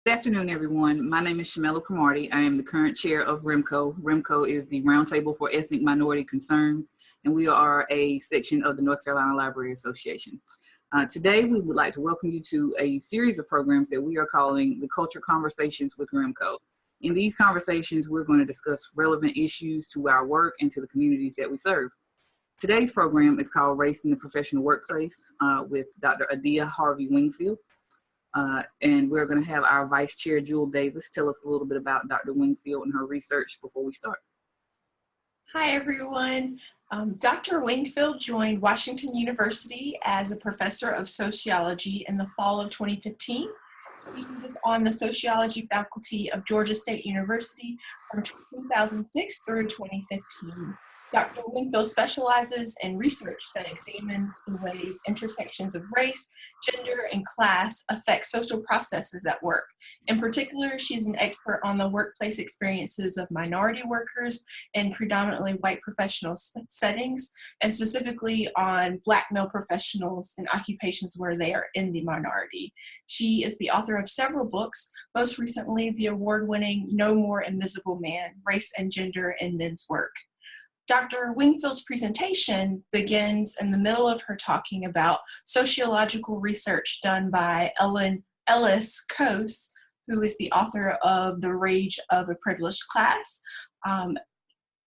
Good afternoon, everyone. My name is Shamela Cromartie. I am the current chair of REMCo. REMCo is the Roundtable for Ethnic Minority Concerns, and we are a section of the North Carolina Library Association. Today, we would like to welcome you to a series of programs that we are calling the Culture Conversations with REMCo. In these conversations, we're going to discuss relevant issues to our work and to the communities that we serve. Today's program is called Race in the Professional Workplace with Dr. Adia Harvey Wingfield. And we're going to have our Vice Chair, Jewel Davis, tell us a little bit about Dr. Wingfield and her research before we start. Hi, everyone. Dr. Wingfield joined Washington University as a professor of sociology in the fall of 2015. He was on the sociology faculty of Georgia State University from 2006 through 2015. Dr. Wingfield specializes in research that examines the ways intersections of race, gender, and class affect social processes at work. In particular, she's an expert on the workplace experiences of minority workers in predominantly white professional settings, and specifically on Black male professionals in occupations where they are in the minority. She is the author of several books, most recently the award-winning No More Invisible Man, Race and Gender in Men's Work. Dr. Wingfield's presentation begins in the middle of her talking about sociological research done by Ellis Coase, who is the author of The Rage of a Privileged Class,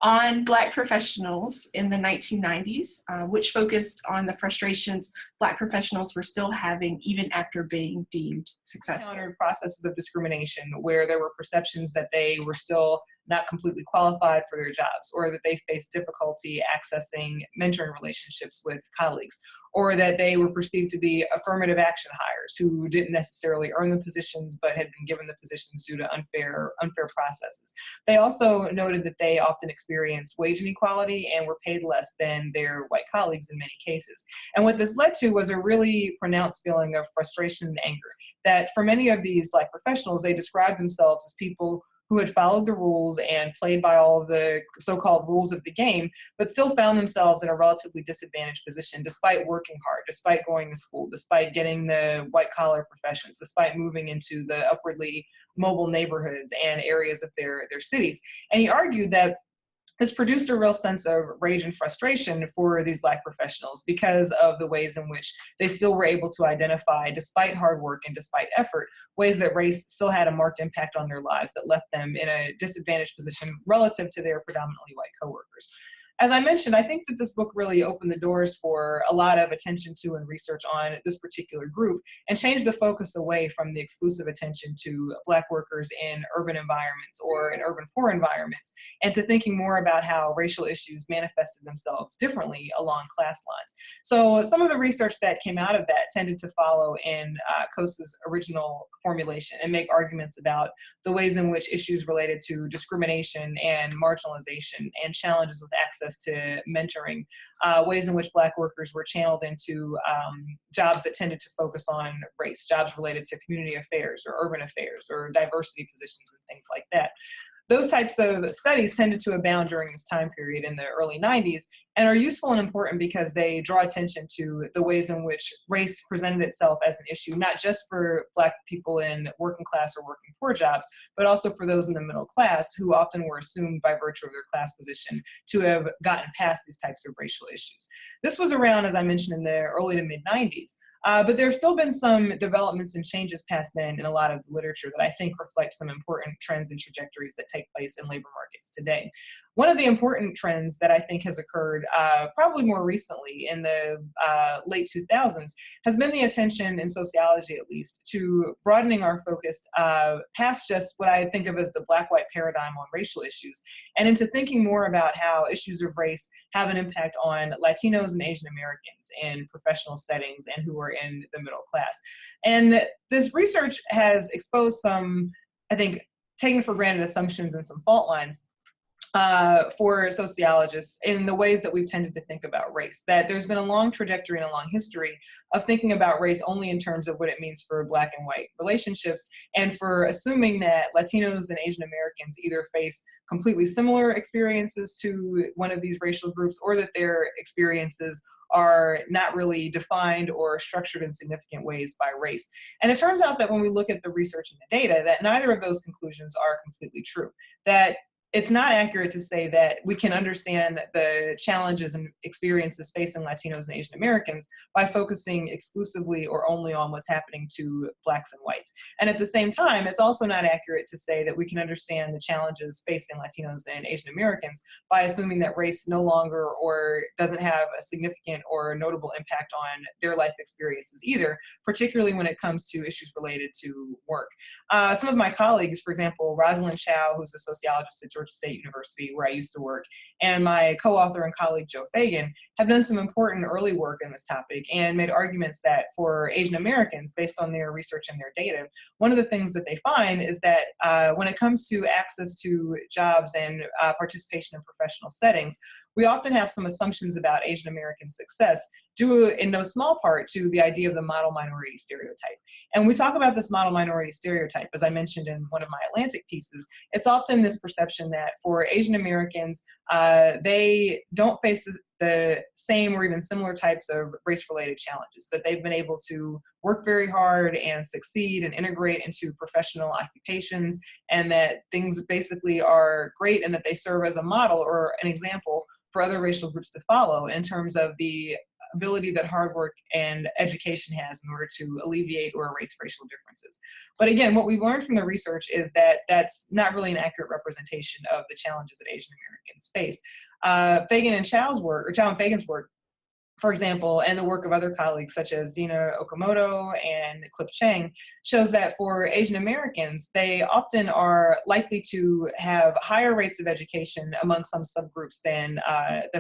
on Black professionals in the 1990s, which focused on the frustrations Black professionals were still having even after being deemed successful. Encountered processes of discrimination where there were perceptions that they were still not completely qualified for their jobs, or that they faced difficulty accessing mentoring relationships with colleagues, or that they were perceived to be affirmative action hires who didn't necessarily earn the positions but had been given the positions due to unfair processes. They also noted that they often experienced wage inequality and were paid less than their white colleagues in many cases. And what this led to was a really pronounced feeling of frustration and anger, that for many of these Black professionals, they described themselves as people who had followed the rules and played by all of the so-called rules of the game, but still found themselves in a relatively disadvantaged position despite working hard, despite going to school, despite getting the white-collar professions, despite moving into the upwardly mobile neighborhoods and areas of their cities. And he argued that this produced a real sense of rage and frustration for these Black professionals because of the ways in which they still were able to identify, despite hard work and despite effort, ways that race still had a marked impact on their lives that left them in a disadvantaged position relative to their predominantly white coworkers. As I mentioned, I think that this book really opened the doors for a lot of attention to and research on this particular group and changed the focus away from the exclusive attention to Black workers in urban environments or in urban poor environments, and to thinking more about how racial issues manifested themselves differently along class lines. So some of the research that came out of that tended to follow in Coase's original formulation and make arguments about the ways in which issues related to discrimination and marginalization and challenges with access to mentoring, ways in which Black workers were channeled into jobs that tended to focus on race, jobs related to community affairs or urban affairs or diversity positions and things like that. Those types of studies tended to abound during this time period in the early 90s and are useful and important because they draw attention to the ways in which race presented itself as an issue, not just for Black people in working class or working poor jobs, but also for those in the middle class who often were assumed by virtue of their class position to have gotten past these types of racial issues. This was around, as I mentioned, in the early to mid 90s. But there have still been some developments and changes past then in a lot of the literature that I think reflect some important trends and trajectories that take place in labor markets today. One of the important trends that I think has occurred probably more recently in the late 2000s has been the attention in sociology, at least, to broadening our focus past just what I think of as the Black-white paradigm on racial issues and into thinking more about how issues of race have an impact on Latinos and Asian Americans in professional settings and who are in the middle class. And this research has exposed some, I think, taken for granted assumptions and some fault lines for sociologists in the ways that we've tended to think about race, that there's been a long trajectory and a long history of thinking about race only in terms of what it means for Black and white relationships, and for assuming that Latinos and Asian Americans either face completely similar experiences to one of these racial groups or that their experiences are not really defined or structured in significant ways by race. And it turns out that when we look at the research and the data, that neither of those conclusions are completely true. That it's not accurate to say that we can understand the challenges and experiences facing Latinos and Asian Americans by focusing exclusively or only on what's happening to Blacks and whites. And at the same time, it's also not accurate to say that we can understand the challenges facing Latinos and Asian Americans by assuming that race no longer or doesn't have a significant or notable impact on their life experiences either, particularly when it comes to issues related to work. Some of my colleagues, for example, Rosalind Chow, who's a sociologist at Georgia State University, where I used to work, and my co-author and colleague, Joe Fagan, have done some important early work in this topic and made arguments that for Asian Americans, based on their research and their data, one of the things that they find is that when it comes to access to jobs and participation in professional settings, we often have some assumptions about Asian American success due in no small part to the idea of the model minority stereotype. And when we talk about this model minority stereotype, as I mentioned in one of my Atlantic pieces, it's often this perception that for Asian Americans, they don't face the same or even similar types of race-related challenges, that they've been able to work very hard and succeed and integrate into professional occupations, and that things basically are great and that they serve as a model or an example for other racial groups to follow in terms of the ability that hard work and education has in order to alleviate or erase racial differences. But again, what we've learned from the research is that that's not really an accurate representation of the challenges that Asian Americans face. Fagan and Chow's work, or Chow and Fagan's work, for example, and the work of other colleagues such as Dina Okamoto and Cliff Chang, shows that for Asian Americans, they often are likely to have higher rates of education among some subgroups than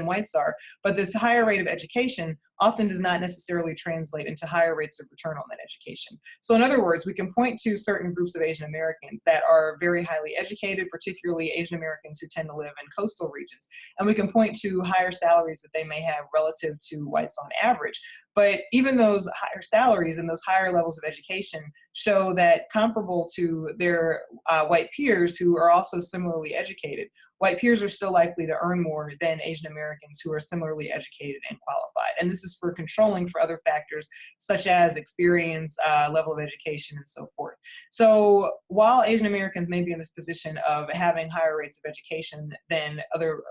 whites are. But this higher rate of education often does not necessarily translate into higher rates of return on that education. So in other words, we can point to certain groups of Asian Americans that are very highly educated, particularly Asian Americans who tend to live in coastal regions. And we can point to higher salaries that they may have relative to whites on average. But even those higher salaries and those higher levels of education show that comparable to their white peers who are also similarly educated, white peers are still likely to earn more than Asian Americans who are similarly educated and qualified. And this is for controlling for other factors such as experience, level of education, and so forth. So while Asian Americans may be in this position of having higher rates of education than other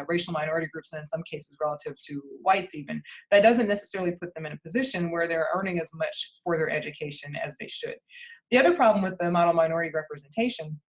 racial minority groups, and in some cases relative to whites even, that doesn't necessarily put them in a position where they're earning as much for their education as they should. The other problem with the model minority representation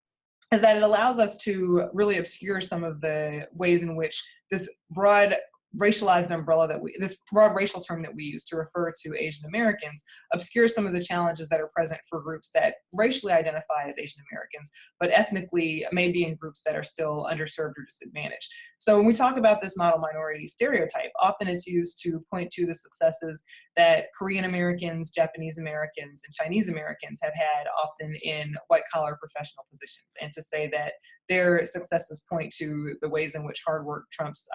is that it allows us to really obscure some of the ways in which this broad racialized umbrella this broad racial term that we use to refer to Asian Americans obscures some of the challenges that are present for groups that racially identify as Asian Americans, but ethnically may be in groups that are still underserved or disadvantaged. So when we talk about this model minority stereotype, often it's used to point to the successes that Korean Americans, Japanese Americans, and Chinese Americans have had often in white-collar professional positions, and to say that their successes point to the ways in which hard work trumps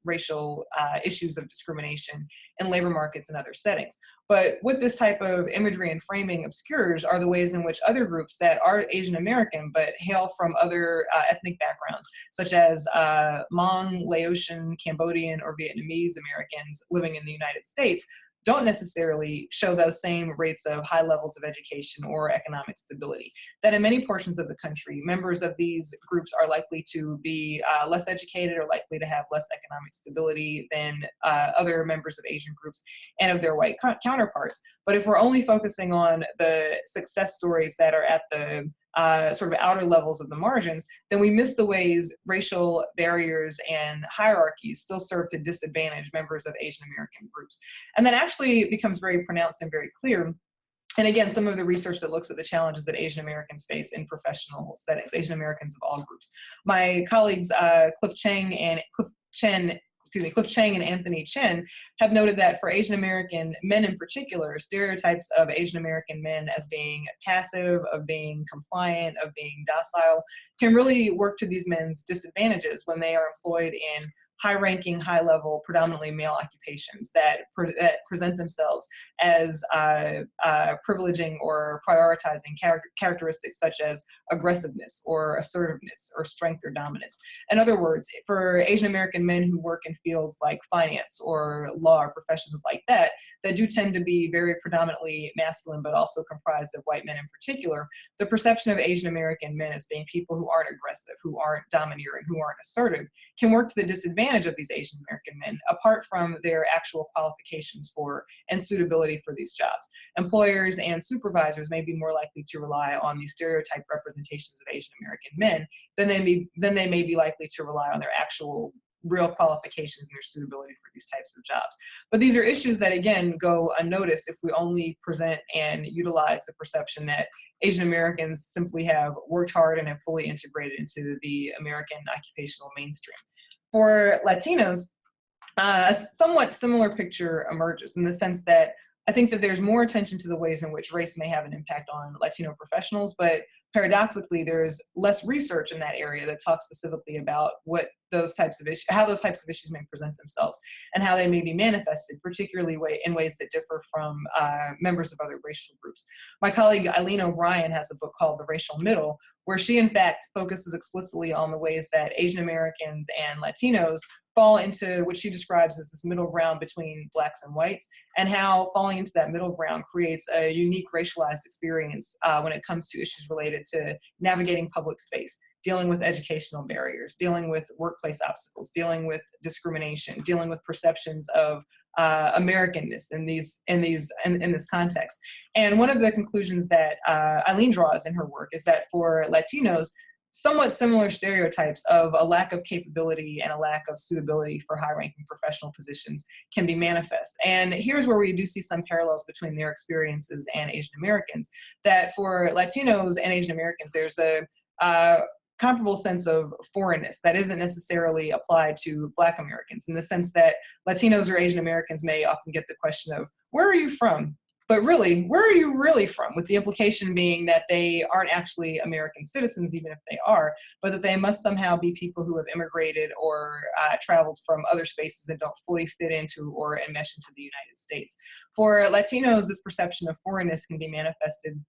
racial issues of discrimination in labor markets and other settings. But what this type of imagery and framing obscures are the ways in which other groups that are Asian American but hail from other ethnic backgrounds, such as Hmong, Laotian, Cambodian, or Vietnamese Americans living in the United States, don't necessarily show those same rates of high levels of education or economic stability. That in many portions of the country, members of these groups are likely to be less educated or likely to have less economic stability than other members of Asian groups and of their white counterparts. But if we're only focusing on the success stories that are at the sort of outer levels of the margins, then we miss the ways racial barriers and hierarchies still serve to disadvantage members of Asian American groups. And that actually becomes very pronounced and very clear. And again, some of the research that looks at the challenges that Asian Americans face in professional settings, Asian Americans of all groups. My colleagues, Cliff Chang and Anthony Chen have noted that for Asian American men in particular, stereotypes of Asian American men as being passive, of being compliant, of being docile, can really work to these men's disadvantages when they are employed in high-ranking, high-level, predominantly male occupations that present themselves as privileging or prioritizing characteristics such as aggressiveness or assertiveness or strength or dominance. In other words, for Asian American men who work in fields like finance or law or professions like that do tend to be very predominantly masculine but also comprised of white men in particular, the perception of Asian American men as being people who aren't aggressive, who aren't domineering, who aren't assertive, can work to the disadvantage of these Asian American men, apart from their actual qualifications for and suitability for these jobs. Employers and supervisors may be more likely to rely on these stereotype representations of Asian American men than they may be likely to rely on their actual real qualifications and their suitability for these types of jobs. But these are issues that, again, go unnoticed if we only present and utilize the perception that Asian Americans simply have worked hard and have fully integrated into the American occupational mainstream. For Latinos, a somewhat similar picture emerges in the sense that I think that there's more attention to the ways in which race may have an impact on Latino professionals, but paradoxically, there's less research in that area that talks specifically about what those types of issues, how those types of issues may present themselves and how they may be manifested, particularly in ways that differ from members of other racial groups. My colleague Eileen O'Brien has a book called The Racial Middle, where she in fact focuses explicitly on the ways that Asian Americans and Latinos fall into what she describes as this middle ground between blacks and whites, and how falling into that middle ground creates a unique racialized experience when it comes to issues related to navigating public space, dealing with educational barriers, dealing with workplace obstacles, dealing with discrimination, dealing with perceptions of Americanness in this context. And one of the conclusions that Eileen draws in her work is that for Latinos, somewhat similar stereotypes of a lack of capability and a lack of suitability for high-ranking professional positions can be manifest. And here's where we do see some parallels between their experiences and Asian Americans, that for Latinos and Asian Americans, there's a comparable sense of foreignness that isn't necessarily applied to Black Americans, in the sense that Latinos or Asian Americans may often get the question of, where are you from? But really, where are you really from? With the implication being that they aren't actually American citizens, even if they are, but that they must somehow be people who have immigrated or traveled from other spaces that don't fully fit into or enmesh into the United States. For Latinos, this perception of foreignness can be manifested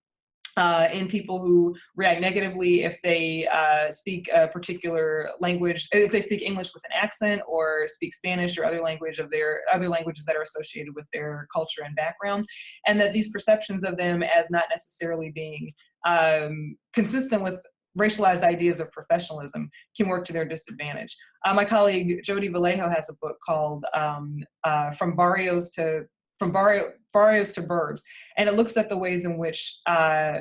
in people who react negatively if they speak a particular language, if they speak English with an accent or speak Spanish or other languages that are associated with their culture and background, and that these perceptions of them as not necessarily being consistent with racialized ideas of professionalism can work to their disadvantage. My colleague Jody Vallejo has a book called From Barrios to Burbs, and it looks at the ways in which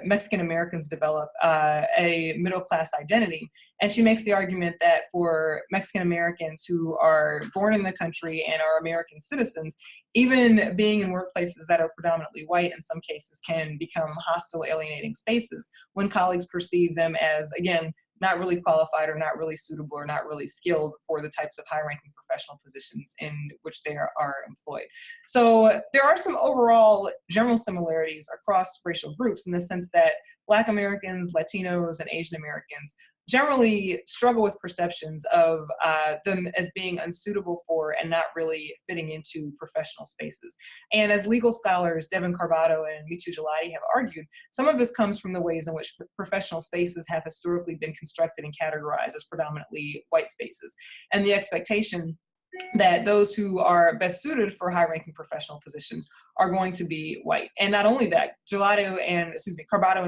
Mexican Americans develop a middle-class identity. And she makes the argument that for Mexican Americans who are born in the country and are American citizens, even being in workplaces that are predominantly white in some cases can become hostile, alienating spaces when colleagues perceive them as, again, not really qualified or not really suitable or not really skilled for the types of high-ranking professional positions in which they are employed. So there are some overall general similarities across racial groups in the sense that Black Americans, Latinos, and Asian Americans generally struggle with perceptions of them as being unsuitable for and not really fitting into professional spaces. And as legal scholars Devin Carbato and Mitu Jaladi have argued, some of this comes from the ways in which professional spaces have historically been constructed and categorized as predominantly white spaces, and the expectation that those who are best suited for high-ranking professional positions are going to be white. And not only that, Carbato and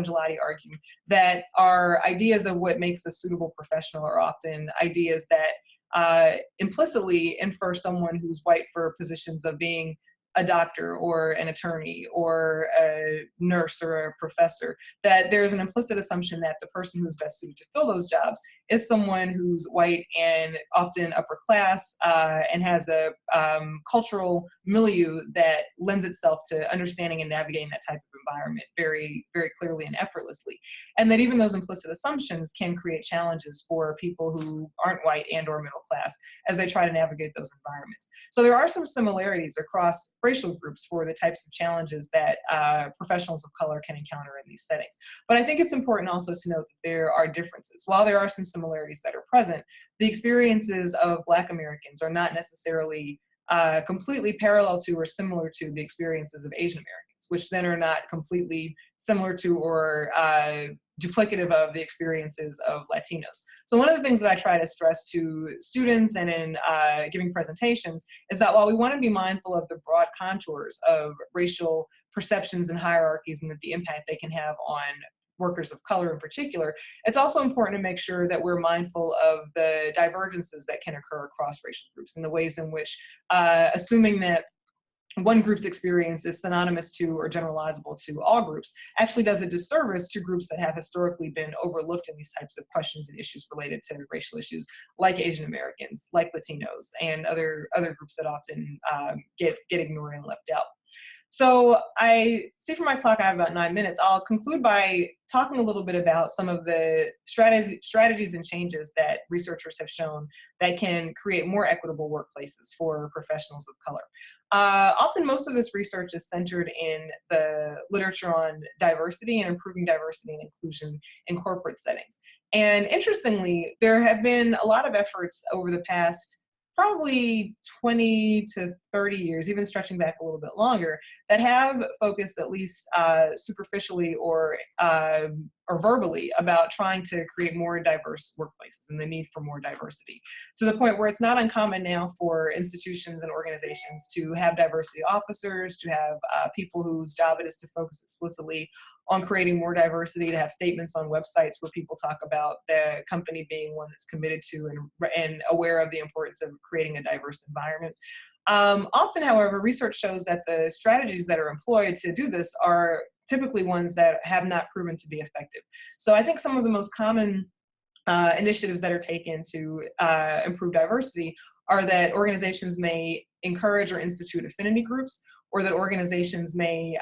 Jaladi argue that our ideas of what makes a suitable professional are often ideas that implicitly infer someone who's white for positions of being a doctor or an attorney or a nurse or a professor, that there's an implicit assumption that the person who's best suited to fill those jobs is someone who's white and often upper class and has a cultural milieu that lends itself to understanding and navigating that type of environment very, very clearly and effortlessly. And that even those implicit assumptions can create challenges for people who aren't white and or middle class as they try to navigate those environments. So there are some similarities across racial groups for the types of challenges that professionals of color can encounter in these settings. But I think it's important also to note that there are differences. While there are some similarities that are present, the experiences of Black Americans are not necessarily completely parallel to or similar to the experiences of Asian Americans, which then are not completely similar to or duplicative of the experiences of Latinos. So one of the things that I try to stress to students and in giving presentations is that while we want to be mindful of the broad contours of racial perceptions and hierarchies and the impact they can have on workers of color in particular, it's also important to make sure that we're mindful of the divergences that can occur across racial groups and the ways in which assuming that one group's experience is synonymous to or generalizable to all groups actually does a disservice to groups that have historically been overlooked in these types of questions and issues related to racial issues, like Asian Americans, like Latinos, and other groups that often get ignored and left out. So I see from my clock I have about 9 minutes. I'll conclude by talking a little bit about some of the strategies and changes that researchers have shown that can create more equitable workplaces for professionals of color. Often most of this research is centered in the literature on diversity and improving diversity and inclusion in corporate settings. And interestingly, there have been a lot of efforts over the past probably 20 to 30 years, even stretching back a little bit longer, that have focused at least superficially or verbally about trying to create more diverse workplaces and the need for more diversity, to the point where it's not uncommon now for institutions and organizations to have diversity officers, to have people whose job it is to focus explicitly on creating more diversity, to have statements on websites where people talk about the company being one that's committed to and aware of the importance of creating a diverse environment. Often, however, research shows that the strategies that are employed to do this are typically ones that have not proven to be effective. So I think some of the most common initiatives that are taken to improve diversity are that organizations may encourage or institute affinity groups, or that organizations may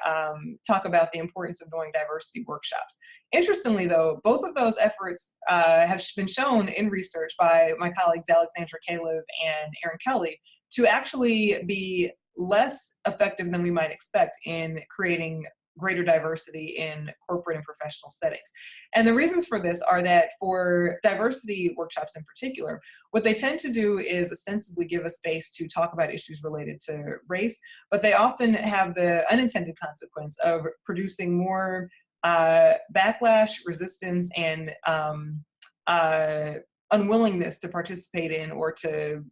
talk about the importance of doing diversity workshops. Interestingly, though, both of those efforts have been shown in research by my colleagues Alexandra Caleb and Erin Kelly to actually be less effective than we might expect in creating greater diversity in corporate and professional settings. And the reasons for this are that for diversity workshops in particular, what they tend to do is ostensibly give a space to talk about issues related to race, but they often have the unintended consequence of producing more backlash, resistance, and unwillingness to participate in or to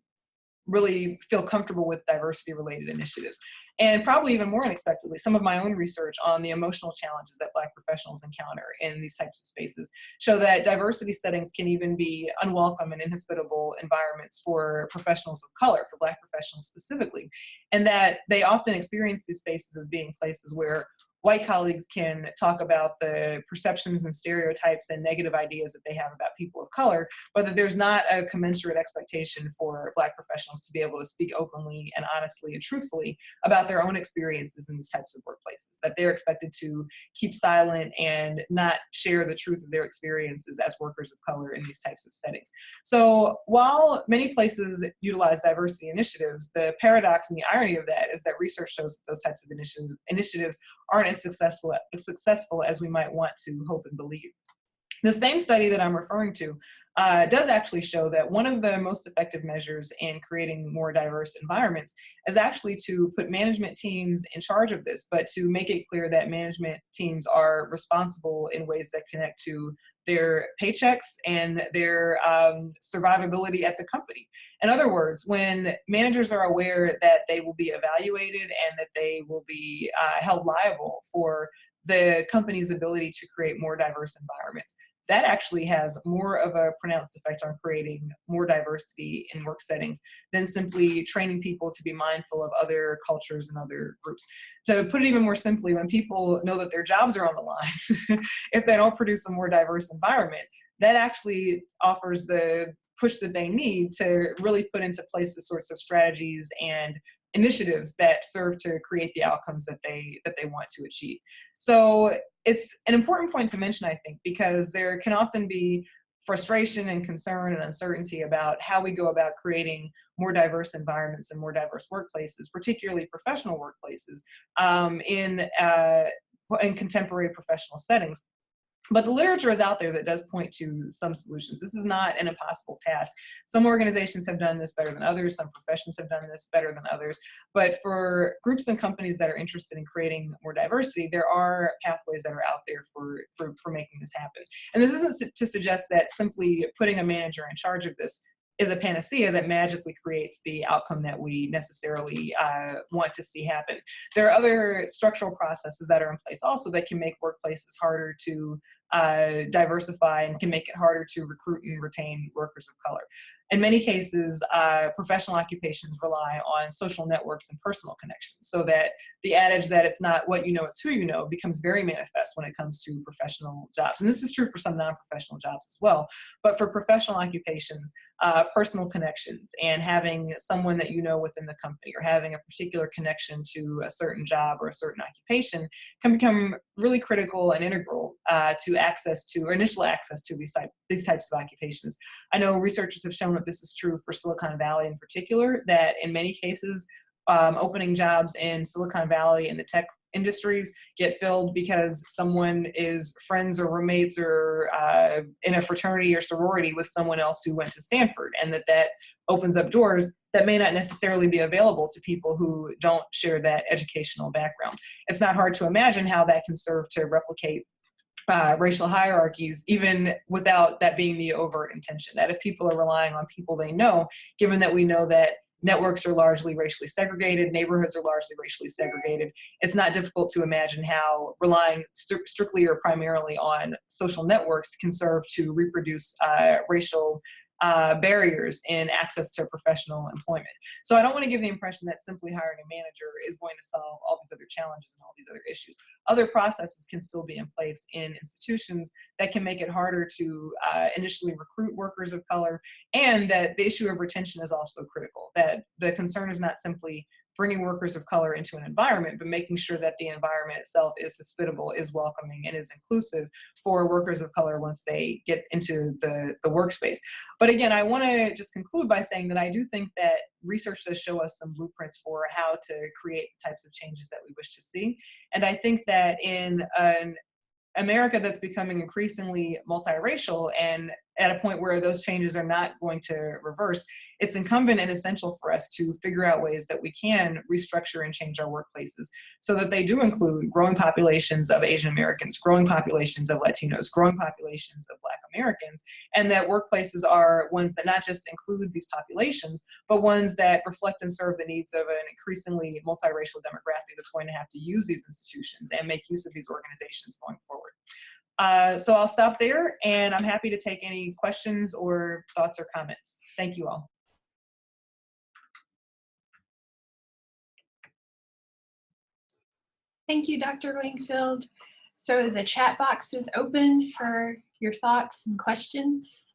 really feel comfortable with diversity-related initiatives. And probably even more unexpectedly, some of my own research on the emotional challenges that Black professionals encounter in these types of spaces show that diversity settings can even be unwelcome and inhospitable environments for professionals of color, for Black professionals specifically, and that they often experience these spaces as being places where white colleagues can talk about the perceptions and stereotypes and negative ideas that they have about people of color, but that there's not a commensurate expectation for Black professionals to be able to speak openly and honestly and truthfully about their own experiences in these types of workplaces, that they're expected to keep silent and not share the truth of their experiences as workers of color in these types of settings. So while many places utilize diversity initiatives, the paradox and the irony of that is that research shows that those types of initiatives aren't as successful as we might want to hope and believe. The same study that I'm referring to does actually show that one of the most effective measures in creating more diverse environments is actually to put management teams in charge of this, but to make it clear that management teams are responsible in ways that connect to their paychecks and their survivability at the company. In other words, when managers are aware that they will be evaluated and that they will be held liable for the company's ability to create more diverse environments, that actually has more of a pronounced effect on creating more diversity in work settings than simply training people to be mindful of other cultures and other groups. To put it even more simply, when people know that their jobs are on the line, if they don't produce a more diverse environment, that actually offers the push that they need to really put into place the sorts of strategies and initiatives that serve to create the outcomes that they want to achieve. So it's an important point to mention, I think, because there can often be frustration and concern and uncertainty about how we go about creating more diverse environments and more diverse workplaces, particularly professional workplaces, in contemporary professional settings. But the literature is out there that does point to some solutions. This is not an impossible task. Some organizations have done this better than others. Some professions have done this better than others. But for groups and companies that are interested in creating more diversity, there are pathways that are out there for making this happen. And this isn't to suggest that simply putting a manager in charge of this is a panacea that magically creates the outcome that we necessarily want to see happen. There are other structural processes that are in place also that can make workplaces harder to diversify and can make it harder to recruit and retain workers of color. In many cases, professional occupations rely on social networks and personal connections, so that the adage that it's not what you know, it's who you know becomes very manifest when it comes to professional jobs. And this is true for some non-professional jobs as well. But for professional occupations, personal connections and having someone that you know within the company or having a particular connection to a certain job or a certain occupation can become really critical and integral to access to, or initial access to these types of occupations. I know researchers have shown that this is true for Silicon Valley in particular, that in many cases, opening jobs in Silicon Valley in the tech industries get filled because someone is friends or roommates or in a fraternity or sorority with someone else who went to Stanford, and that opens up doors that may not necessarily be available to people who don't share that educational background. It's not hard to imagine how that can serve to replicate racial hierarchies, even without that being the overt intention. That if people are relying on people they know, given that we know that networks are largely racially segregated, neighborhoods are largely racially segregated, it's not difficult to imagine how relying strictly or primarily on social networks can serve to reproduce racial barriers in access to professional employment. So I don't want to give the impression that simply hiring a manager is going to solve all these other challenges and all these other issues. Other processes can still be in place in institutions that can make it harder to initially recruit workers of color, and that the issue of retention is also critical. That the concern is not simply bringing workers of color into an environment, but making sure that the environment itself is hospitable, is welcoming, and is inclusive for workers of color once they get into the workspace. But again, I want to just conclude by saying that I do think that research does show us some blueprints for how to create the types of changes that we wish to see. And I think that in an America that's becoming increasingly multiracial and at a point where those changes are not going to reverse, it's incumbent and essential for us to figure out ways that we can restructure and change our workplaces so that they do include growing populations of Asian Americans, growing populations of Latinos, growing populations of Black Americans, and that workplaces are ones that not just include these populations, but ones that reflect and serve the needs of an increasingly multiracial demographic that's going to have to use these institutions and make use of these organizations going forward. So I'll stop there, and I'm happy to take any questions or thoughts or comments. Thank you all. Thank you, Dr. Wingfield. So the chat box is open for your thoughts and questions.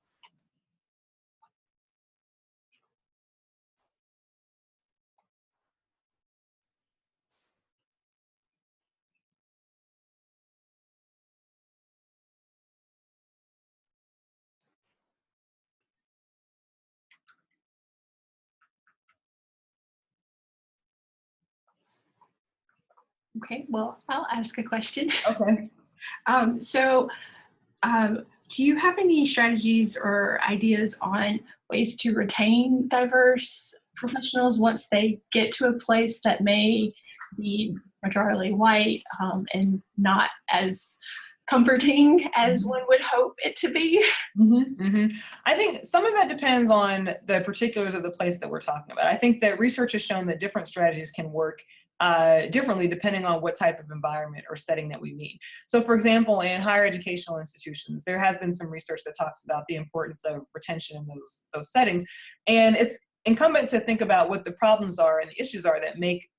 Okay, well, I'll ask a question. Okay. Do you have any strategies or ideas on ways to retain diverse professionals once they get to a place that may be majority white and not as comforting as one would hope it to be? I think some of that depends on the particulars of the place that we're talking about. I think that research has shown that different strategies can work differently depending on what type of environment or setting that we mean. So for example, in higher educational institutions, there has been some research that talks about the importance of retention in those settings. And it's incumbent to think about what the problems are and the issues are that make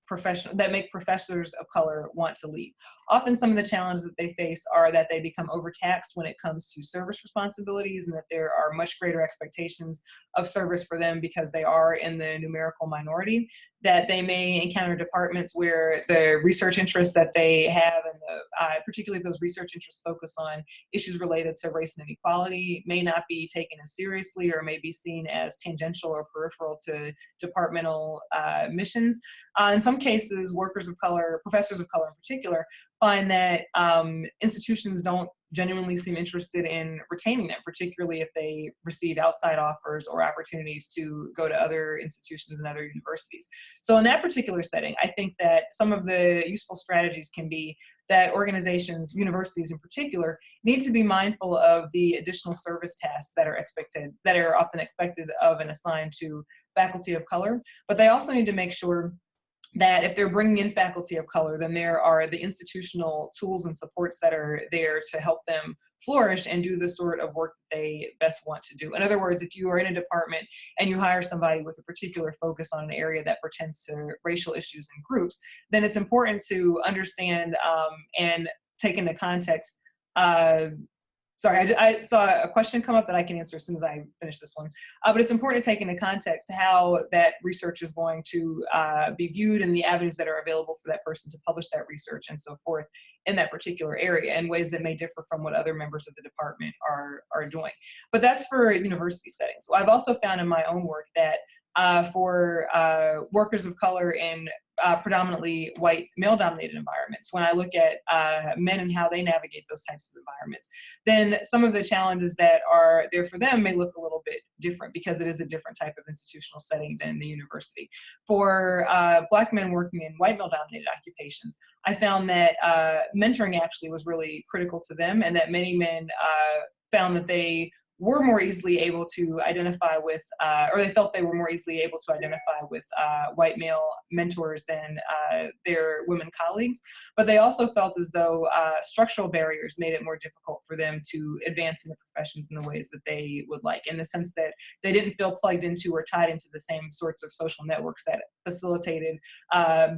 make professors of color want to leave. Often some of the challenges that they face are that they become overtaxed when it comes to service responsibilities, and that there are much greater expectations of service for them because they are in the numerical minority, that they may encounter departments where the research interests that they have, and particularly if those research interests focus on issues related to race and inequality, may not be taken as seriously or may be seen as tangential or peripheral to departmental missions. In some cases, workers of color, professors of color in particular, find that institutions don't genuinely seem interested in retaining them, particularly if they receive outside offers or opportunities to go to other institutions and other universities. So in that particular setting, I think that some of the useful strategies can be that organizations, universities in particular, need to be mindful of the additional service tasks that are often expected of and assigned to faculty of color, but they also need to make sure that if they're bringing in faculty of color, then there are the institutional tools and supports that are there to help them flourish and do the sort of work that they best want to do. In other words, if you are in a department and you hire somebody with a particular focus on an area that pertains to racial issues and groups, then it's important to understand and take into context sorry, I saw a question come up that I can answer as soon as I finish this one. But it's important to take into context how that research is going to be viewed and the avenues that are available for that person to publish that research and so forth in that particular area in ways that may differ from what other members of the department are doing. But that's for university settings. So I've also found in my own work that for workers of color in predominantly white male-dominated environments, when I look at men and how they navigate those types of environments, then some of the challenges that are there for them may look a little bit different because it is a different type of institutional setting than the university. For Black men working in white male-dominated occupations, I found that mentoring actually was really critical to them, and that many men found that they were more easily able to identify with, or they felt they were more easily able to identify with white male mentors than their women colleagues. But they also felt as though structural barriers made it more difficult for them to advance in the professions in the ways that they would like, in the sense that they didn't feel plugged into or tied into the same sorts of social networks that facilitated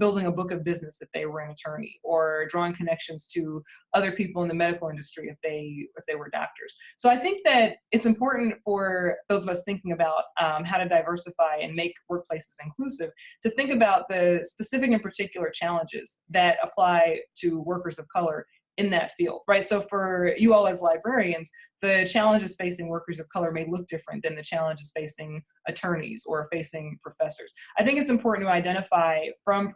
building a book of business if they were an attorney, or drawing connections to other people in the medical industry if they were doctors. So I think that it's important for those of us thinking about how to diversify and make workplaces inclusive to think about the specific and particular challenges that apply to workers of color in that field, right? So for you all as librarians, the challenges facing workers of color may look different than the challenges facing attorneys or facing professors. I think it's important to identify from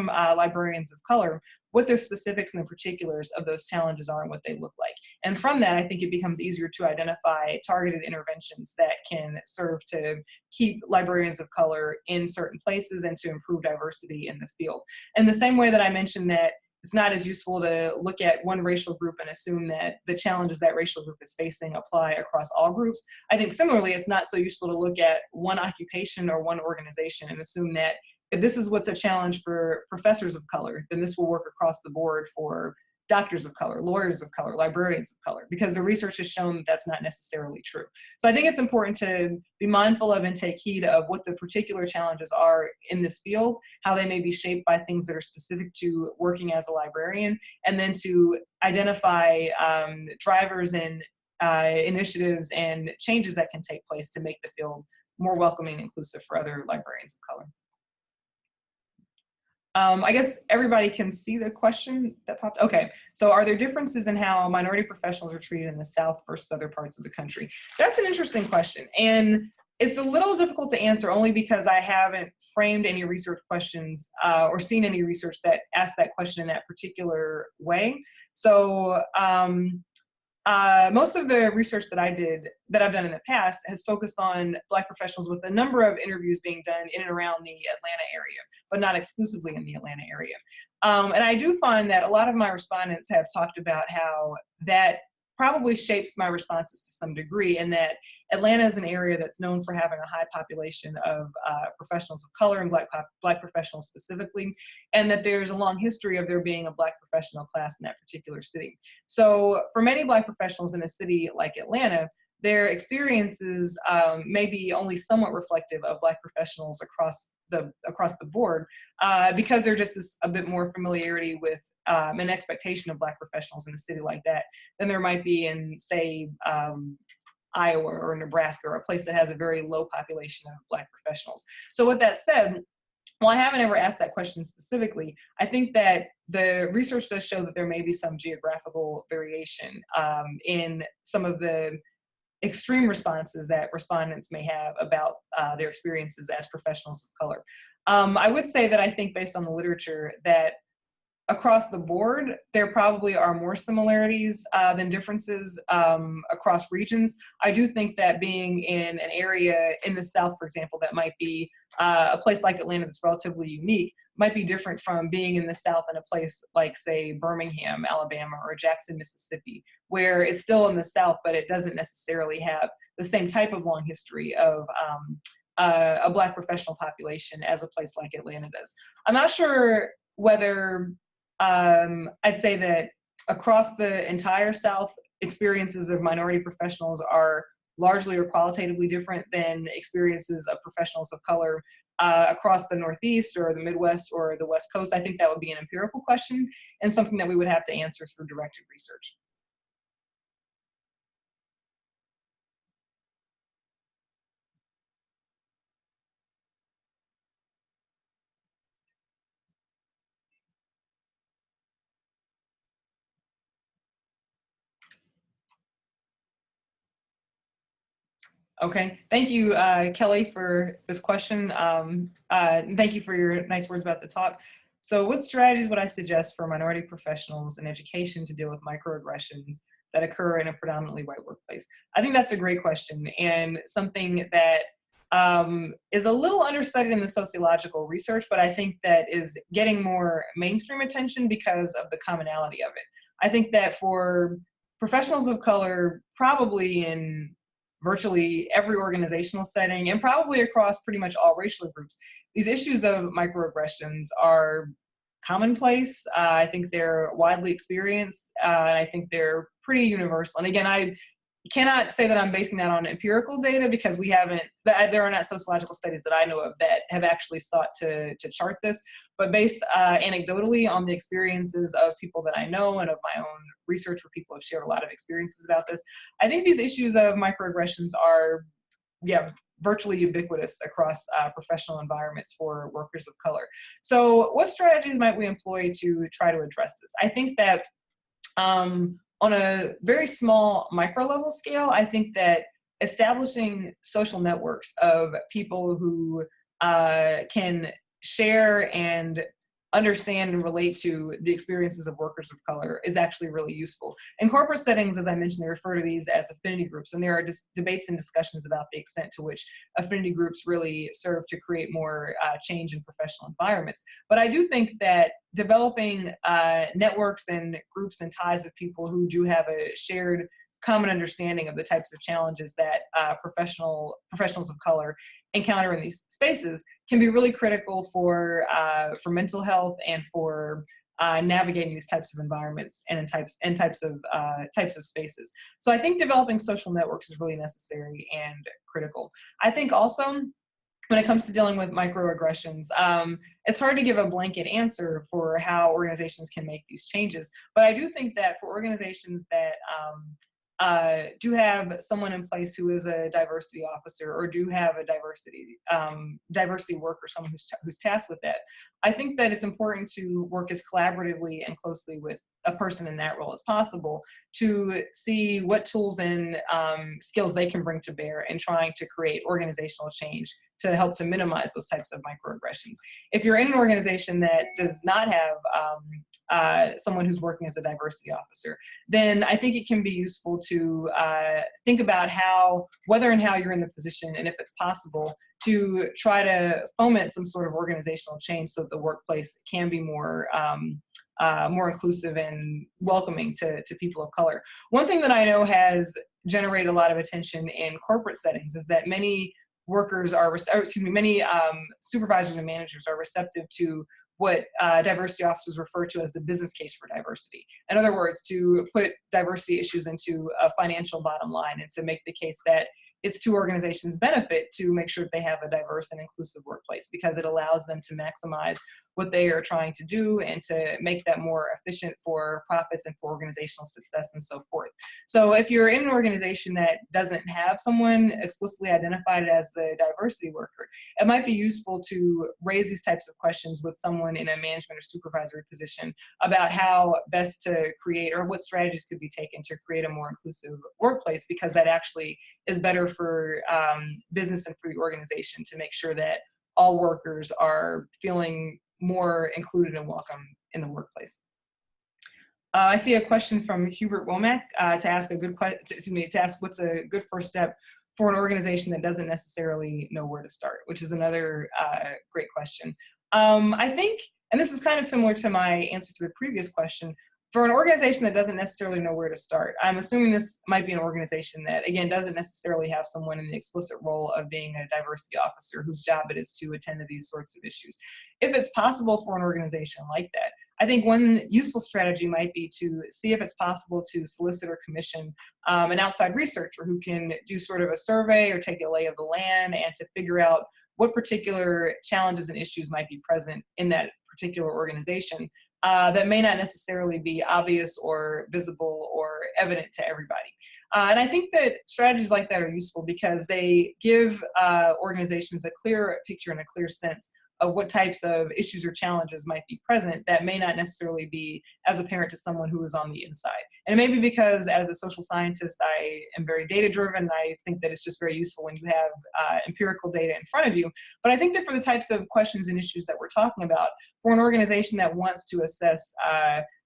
librarians of color what their specifics and the particulars of those challenges are and what they look like. And from that, I think it becomes easier to identify targeted interventions that can serve to keep librarians of color in certain places and to improve diversity in the field. In the same way that I mentioned that it's not as useful to look at one racial group and assume that the challenges that racial group is facing apply across all groups, I think similarly, it's not so useful to look at one occupation or one organization and assume that if this is what's a challenge for professors of color, then this will work across the board for doctors of color, lawyers of color, librarians of color, because the research has shown that that's not necessarily true. So I think it's important to be mindful of and take heed of what the particular challenges are in this field, how they may be shaped by things that are specific to working as a librarian, and then to identify drivers and initiatives and changes that can take place to make the field more welcoming and inclusive for other librarians of color. I guess everybody can see the question that popped. Okay, so are there differences in how minority professionals are treated in the South versus other parts of the country? That's an interesting question. And it's a little difficult to answer only because I haven't framed any research questions or seen any research that asked that question in that particular way. So most of the research that I've done in the past has focused on Black professionals, with a number of interviews being done in and around the Atlanta area, but not exclusively in the Atlanta area. And I do find that a lot of my respondents have talked about how that probably shapes my responses to some degree, and that Atlanta is an area that's known for having a high population of professionals of color and Black professionals specifically, and that there's a long history of there being a Black professional class in that particular city. So for many Black professionals in a city like Atlanta, their experiences may be only somewhat reflective of Black professionals across across the board, because there just is a bit more familiarity with an expectation of Black professionals in a city like that than there might be in, say, Iowa or Nebraska, or a place that has a very low population of Black professionals. So with that said, while I haven't ever asked that question specifically, I think that the research does show that there may be some geographical variation in some of the extreme responses that respondents may have about their experiences as professionals of color. I would say that I think, based on the literature, that across the board, there probably are more similarities than differences across regions. I do think that being in an area in the South, for example, that might be a place like Atlanta that's relatively unique, might be different from being in the South in a place like, say, Birmingham, Alabama, or Jackson, Mississippi, where it's still in the South, but it doesn't necessarily have the same type of long history of a Black professional population as a place like Atlanta does. I'm not sure whether I'd say that across the entire South, experiences of minority professionals are largely or qualitatively different than experiences of professionals of color across the Northeast or the Midwest or the West Coast. I think that would be an empirical question and something that we would have to answer through directed research. Okay, thank you, Kelly, for this question. Thank you for your nice words about the talk. So what strategies would I suggest for minority professionals in education to deal with microaggressions that occur in a predominantly white workplace? I think that's a great question, and something that is a little understudied in the sociological research, but I think that is getting more mainstream attention because of the commonality of it. I think that for professionals of color, probably in virtually every organizational setting and probably across pretty much all racial groups, these issues of microaggressions are commonplace. I think they're widely experienced, and I think they're pretty universal. And again, I cannot say that I'm basing that on empirical data because we haven't, there are not sociological studies that I know of that have actually sought to chart this, but based anecdotally on the experiences of people that I know and of my own research where people have shared a lot of experiences about this, I think these issues of microaggressions are, virtually ubiquitous across professional environments for workers of color. So what strategies might we employ to try to address this? I think that on a very small micro level scale, I think that establishing social networks of people who can share and understand and relate to the experiences of workers of color is actually really useful. In corporate settings, as I mentioned, they refer to these as affinity groups, and there are debates and discussions about the extent to which affinity groups really serve to create more change in professional environments. But I do think that developing networks and groups and ties of people who do have a shared common understanding of the types of challenges that professionals of color encounter in these spaces can be really critical for mental health and for navigating these types of environments and types of spaces. So I think developing social networks is really necessary and critical. I think also when it comes to dealing with microaggressions, it's hard to give a blanket answer for how organizations can make these changes. But I do think that for organizations that do have someone in place who is a diversity officer or do have a diversity worker, someone who's tasked with that, I think that it's important to work as collaboratively and closely with a person in that role as possible to see what tools and skills they can bring to bear in trying to create organizational change to help to minimize those types of microaggressions. If you're in an organization that does not have someone who's working as a diversity officer, then I think it can be useful to think about whether and how you're in the position, and if it's possible, to try to foment some sort of organizational change so that the workplace can be more inclusive and welcoming to people of color. One thing that I know has generated a lot of attention in corporate settings is that many many supervisors and managers are receptive to what diversity officers refer to as the business case for diversity. In other words, to put diversity issues into a financial bottom line and to make the case that it's to organizations' benefit to make sure that they have a diverse and inclusive workplace, because it allows them to maximize what they are trying to do and to make that more efficient for profits and for organizational success and so forth. So if you're in an organization that doesn't have someone explicitly identified as the diversity worker, it might be useful to raise these types of questions with someone in a management or supervisory position about how best to create, or what strategies could be taken to create a more inclusive workplace, because that actually is better for business and for the organization to make sure that all workers are feeling more included and welcome in the workplace. I see a question from Hubert Womack to ask what's a good first step for an organization that doesn't necessarily know where to start, which is another great question. I think, and this is kind of similar to my answer to the previous question, for an organization that doesn't necessarily know where to start, I'm assuming this might be an organization that, again, doesn't necessarily have someone in the explicit role of being a diversity officer whose job it is to attend to these sorts of issues. If it's possible for an organization like that, I think one useful strategy might be to see if it's possible to solicit or commission an outside researcher who can do sort of a survey or take a lay of the land and to figure out what particular challenges and issues might be present in that particular organization that may not necessarily be obvious or visible or evident to everybody. And I think that strategies like that are useful because they give organizations a clear picture and a clear sense of what types of issues or challenges might be present that may not necessarily be as apparent to someone who is on the inside. And maybe because as a social scientist, I am very data-driven. I think that it's just very useful when you have empirical data in front of you. But I think that for the types of questions and issues that we're talking about, for an organization that wants to assess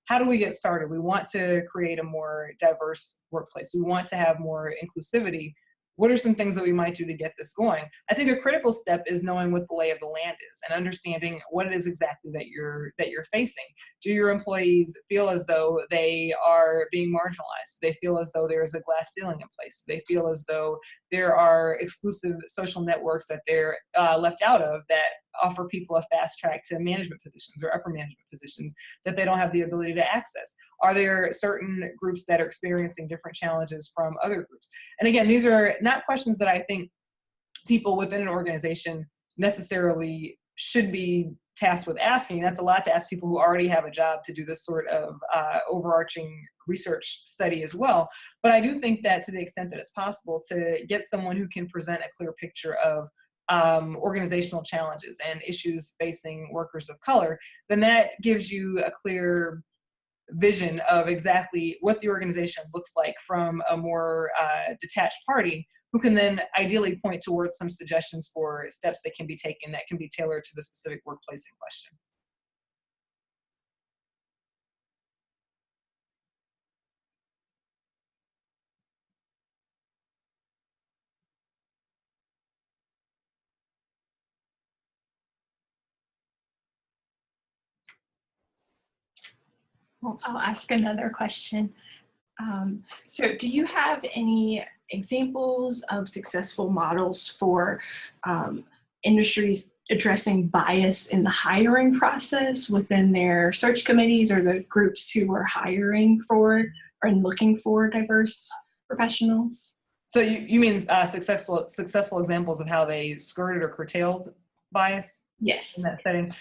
how do we get started? We want to create a more diverse workplace. We want to have more inclusivity. What are some things that we might do to get this going? I think a critical step is knowing what the lay of the land is and understanding what it is exactly that you're facing. Do your employees feel as though they are being marginalized? Do they feel as though there is a glass ceiling in place? Do they feel as though there are exclusive social networks that they're left out of that offer people a fast track to management positions or upper management positions that they don't have the ability to access? Are there certain groups that are experiencing different challenges from other groups? And again, these are not questions that I think people within an organization necessarily should be tasked with asking. That's a lot to ask people who already have a job to do this sort of overarching research study as well. But I do think that to the extent that it's possible to get someone who can present a clear picture of organizational challenges and issues facing workers of color, then that gives you a clear vision of exactly what the organization looks like from a more detached party, who can then ideally point towards some suggestions for steps that can be taken that can be tailored to the specific workplace in question. Well, I'll ask another question. So do you have any examples of successful models for industries addressing bias in the hiring process within their search committees or the groups who are hiring for and looking for diverse professionals? So you mean successful examples of how they skirted or curtailed bias? Yes. In that setting?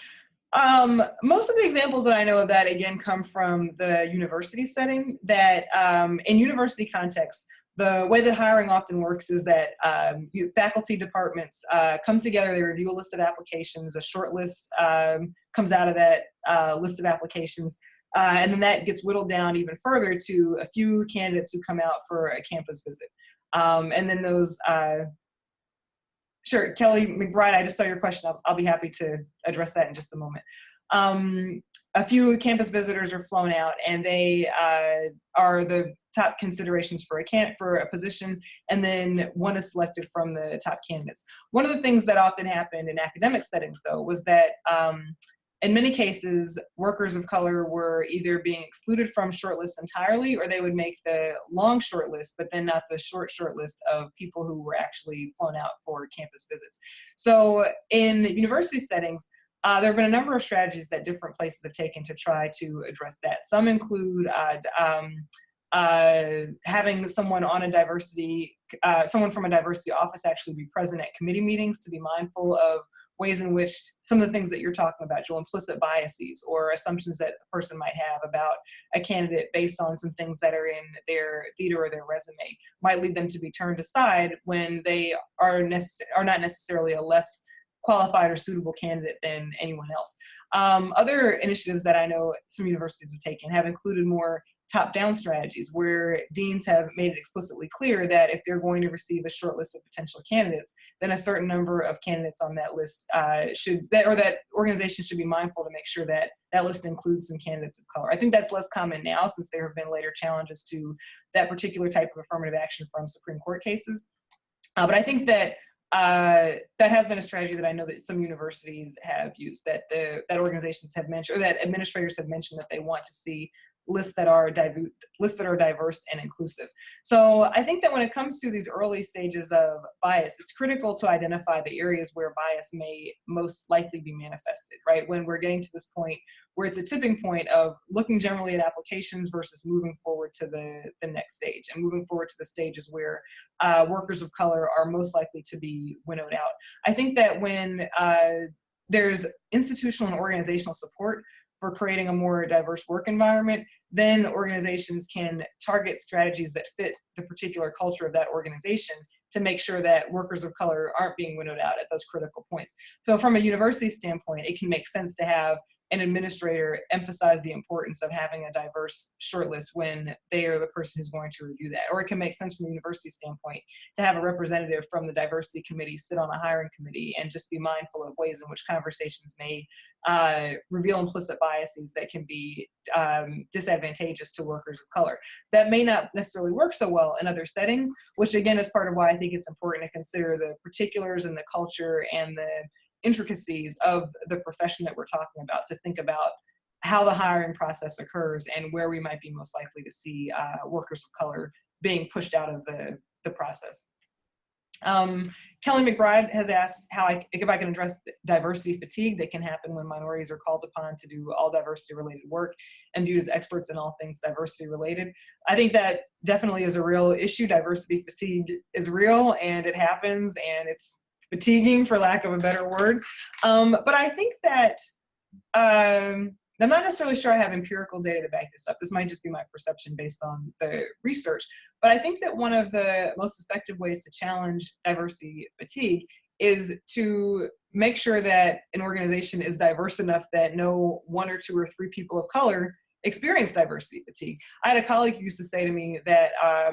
Most of the examples that I know of that, again, come from the university setting, that in university contexts, the way that hiring often works is that faculty departments come together, they review a list of applications, a short list comes out of that list of applications, and then that gets whittled down even further to a few candidates who come out for a campus visit. And then those Sure, Kelly McBride, I just saw your question. I'll be happy to address that in just a moment. A few campus visitors are flown out, and they are the top considerations for a position, and then one is selected from the top candidates. One of the things that often happened in academic settings, though, was that in many cases, workers of color were either being excluded from shortlists entirely, or they would make the long shortlist, but then not the short list of people who were actually flown out for campus visits. So in university settings, there have been a number of strategies that different places have taken to try to address that. Some include having someone on a diversity, someone from a diversity office actually be present at committee meetings to be mindful of ways in which some of the things that you're talking about, Joel, implicit biases or assumptions that a person might have about a candidate based on some things that are in their theater or their resume, might lead them to be turned aside when they are not necessarily a less qualified or suitable candidate than anyone else. Other initiatives that I know some universities have taken have included more top-down strategies where deans have made it explicitly clear that if they're going to receive a short list of potential candidates, then a certain number of candidates on that list that organizations should be mindful to make sure that that list includes some candidates of color. I think that's less common now since there have been later challenges to that particular type of affirmative action from Supreme Court cases. But I think that that has been a strategy that I know that some universities have used, that organizations have mentioned, or that administrators have mentioned that they want to see lists that are diverse and inclusive. So I think that when it comes to these early stages of bias, it's critical to identify the areas where bias may most likely be manifested, right? When we're getting to this point where it's a tipping point of looking generally at applications versus moving forward to the next stage, and moving forward to the stages where workers of color are most likely to be winnowed out. I think that when there's institutional and organizational support for creating a more diverse work environment, then organizations can target strategies that fit the particular culture of that organization to make sure that workers of color aren't being winnowed out at those critical points. So from a university standpoint, it can make sense to have an administrator emphasize the importance of having a diverse shortlist when they are the person who's going to review that. Or it can make sense from a university standpoint to have a representative from the diversity committee sit on a hiring committee and just be mindful of ways in which conversations may reveal implicit biases that can be disadvantageous to workers of color. That may not necessarily work so well in other settings, which again is part of why I think it's important to consider the particulars and the culture and the intricacies of the profession that we're talking about, to think about how the hiring process occurs and where we might be most likely to see workers of color being pushed out of the process. Kelly McBride has asked if I can address diversity fatigue that can happen when minorities are called upon to do all diversity related work and viewed as experts in all things diversity related. I think that definitely is a real issue. Diversity fatigue is real and it happens, and it's fatiguing, for lack of a better word. But I think that I'm not necessarily sure I have empirical data to back this up. This might just be my perception based on the research. But I think that one of the most effective ways to challenge diversity fatigue is to make sure that an organization is diverse enough that no one or two or three people of color experience diversity fatigue. I had a colleague who used to say to me that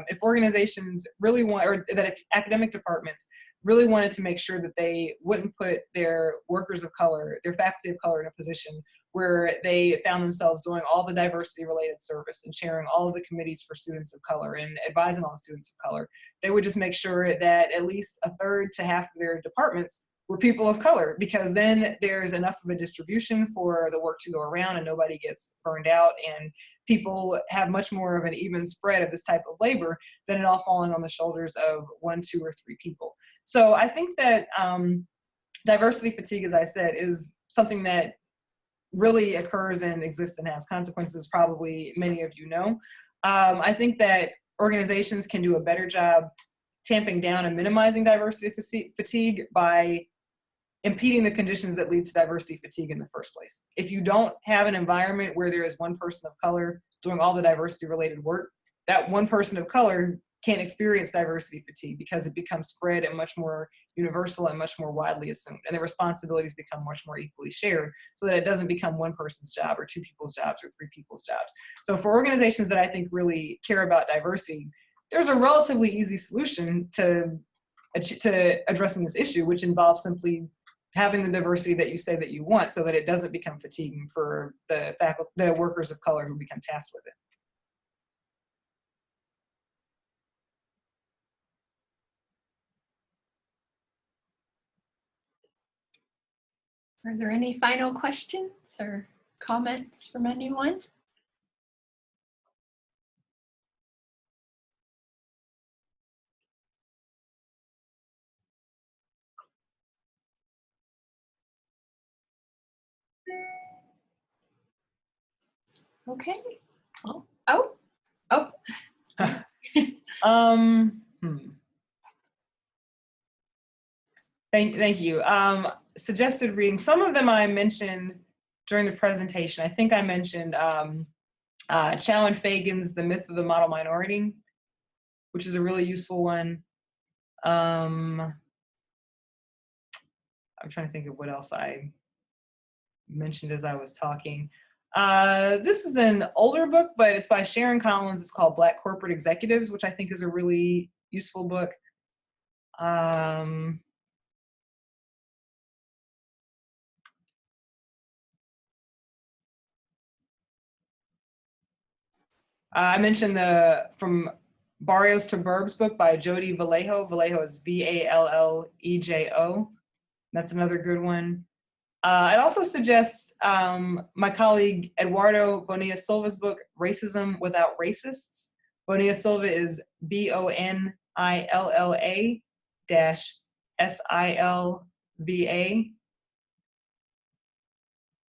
if organizations really want, or that if academic departments really wanted to make sure that they wouldn't put their workers of color, their faculty of color in a position where they found themselves doing all the diversity related service and chairing all of the committees for students of color and advising all the students of color, they would just make sure that at least a third to half of their departments were people of color, because then there's enough of a distribution for the work to go around and nobody gets burned out, and people have much more of an even spread of this type of labor than it all falling on the shoulders of one, two, or three people. So I think that diversity fatigue, as I said, is something that really occurs and exists and has consequences, probably many of you know. I think that organizations can do a better job tamping down and minimizing diversity fatigue by impeding the conditions that lead to diversity fatigue in the first place. If you don't have an environment where there is one person of color doing all the diversity related work, that one person of color can't experience diversity fatigue because it becomes spread and much more universal and much more widely assumed. And the responsibilities become much more equally shared so that it doesn't become one person's job or two people's jobs or three people's jobs. So for organizations that I think really care about diversity, there's a relatively easy solution to addressing this issue, which involves simply having the diversity that you say that you want so that it doesn't become fatiguing for the workers of color who become tasked with it. Are there any final questions or comments from anyone? Okay. Oh. Thank you. Suggested reading. Some of them I mentioned during the presentation. I think I mentioned Chow and Fagan's The Myth of the Model Minority, which is a really useful one. I'm trying to think of what else I mentioned as I was talking. This is an older book, but it's by Sharon Collins. It's called Black Corporate Executives, which I think is a really useful book. I mentioned the From Barrios to Burbs book by Jody Vallejo. Vallejo is Vallejo. That's another good one. I'd also suggest my colleague Eduardo Bonilla Silva's book, Racism Without Racists. Bonilla Silva is BONILLA-SILVA.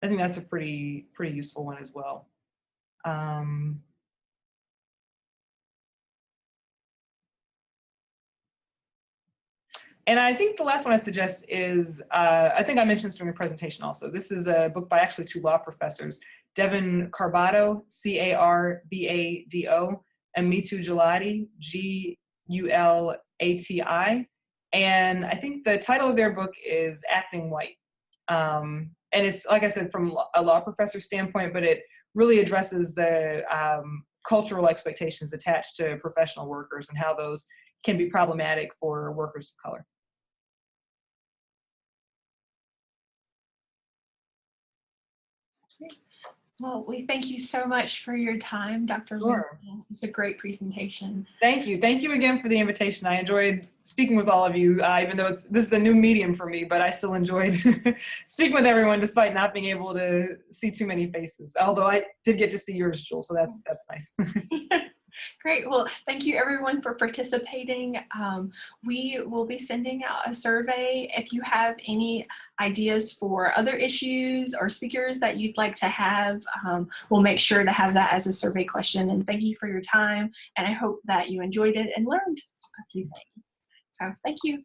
I think that's a pretty useful one as well. And I think the last one I suggest is, I think I mentioned this during the presentation also. This is a book by actually two law professors, Devin Carbado, C-A-R-B-A-D-O, and Mitu Gulati, G-U-L-A-T-I. And I think the title of their book is Acting White. And it's, like I said, from a law professor standpoint, but it really addresses the cultural expectations attached to professional workers and how those can be problematic for workers of color. Well, we thank you so much for your time, Dr. Sure. Wingfield. It's a great presentation. Thank you. Thank you again for the invitation. I enjoyed speaking with all of you, even though this is a new medium for me, but I still enjoyed speaking with everyone despite not being able to see too many faces. Although I did get to see yours, Jewel, so that's nice. Great. Well, thank you everyone for participating. We will be sending out a survey. If you have any ideas for other issues or speakers that you'd like to have, we'll make sure to have that as a survey question. And thank you for your time. And I hope that you enjoyed it and learned a few things. So thank you.